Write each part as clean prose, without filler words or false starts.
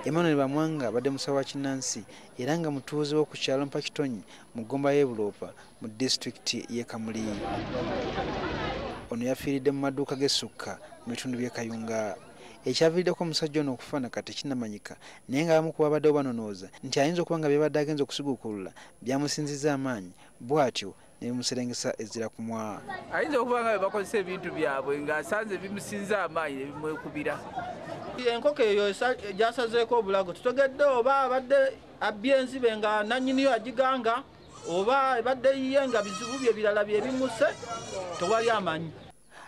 Emmanuel Bamwanga abadde musawo wa Kinnansi era nga mutuuze wo ku kyalo Mpakitonyi mu Gomba y'e Bulopa mu disitulikiti y'e Kamuli. Ono yafiiridde mu maduuka g'essukka mu bitundu by'e Kayunga. Ekyaviiriddeko omusajja ono okufa nakati kinnamanyika naye nga abamu ku babaddewo banonooza nti ayinza okuba nga byabadde agenze okusiguukulula byamusinzizza amaanyi bw'atyo ne bimuserengesa ezira kumwa. Ayinza okuba nga bakozesa ebintu byabwe ng'asanze bimusinza amaanyi ne bimwekubira. Enkoko eyo gyasazeeko obulago tutegedde oba abadde abbye enzibe nga nannyiniyo agiganga oba ebadde yiye nga bizibu bye birala bye bimuse tewali amanyi.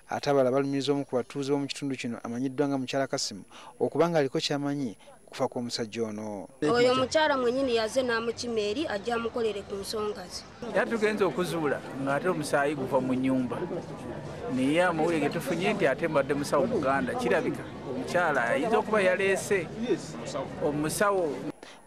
Ate abalala balumiriza omu ku batuuze b'omu kitundu kino amanyiddwa nga Mukyala Kasimu okuba nga aliko ky'amanyi kufa kw'omusajja ono. Oyo omukyala mwennyini yaze n'amukima eri ajja amukolere ku nsonga ze. Era tugenze okuzuula ng'ate omusaayi guva mu nnyumba naye amawulire ge tufunye nti ate mbadde musawo Muganda kirabika omukyala ayinza okuba yaleese omusawo.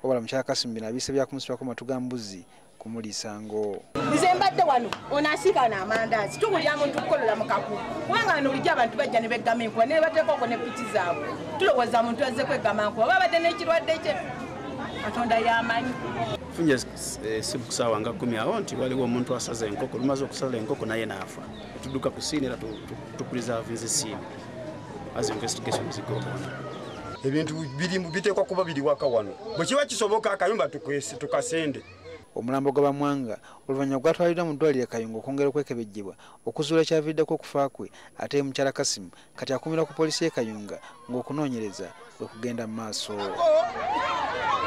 Wabula Mukyala Kasimu bino abiise byakumusibako matu ga mbuzi kumuliisango. Nze mbadde wano onasiika n'amandaazi tuwulira muntu kukolola mu kaku kubanga wano bulijjo abantu bajja ne beggama enkuba ne bateekako ne piki zaabwe tulowooza muntu azze kweggama nkuba oba badde n'ekirwadde kye Katonda y'amanyi. Funye si kusaawa nga 10 awo nti waliwo omuntu asaza enkoko lumaze okusala enkoko naye n'afa. Tudduka ku siini era tukulizavinze siini as investigation zigo on. Ebintu biteekwa kuba biri waka wano bwe kiba kisoboka akayumba tukasende. Omulambo gwa Bamwanga oluvannyuma gwatwaliddwa mu ddwaliro e Kayunga okwongera okwekebejjebwa okuzuula ekyaviiriddeko okufa kwe ate Mukyala Kasimu kati akuumira ku poliisi y'e Kayunga ng'okunoonyereza bwe kugenda mu maaso.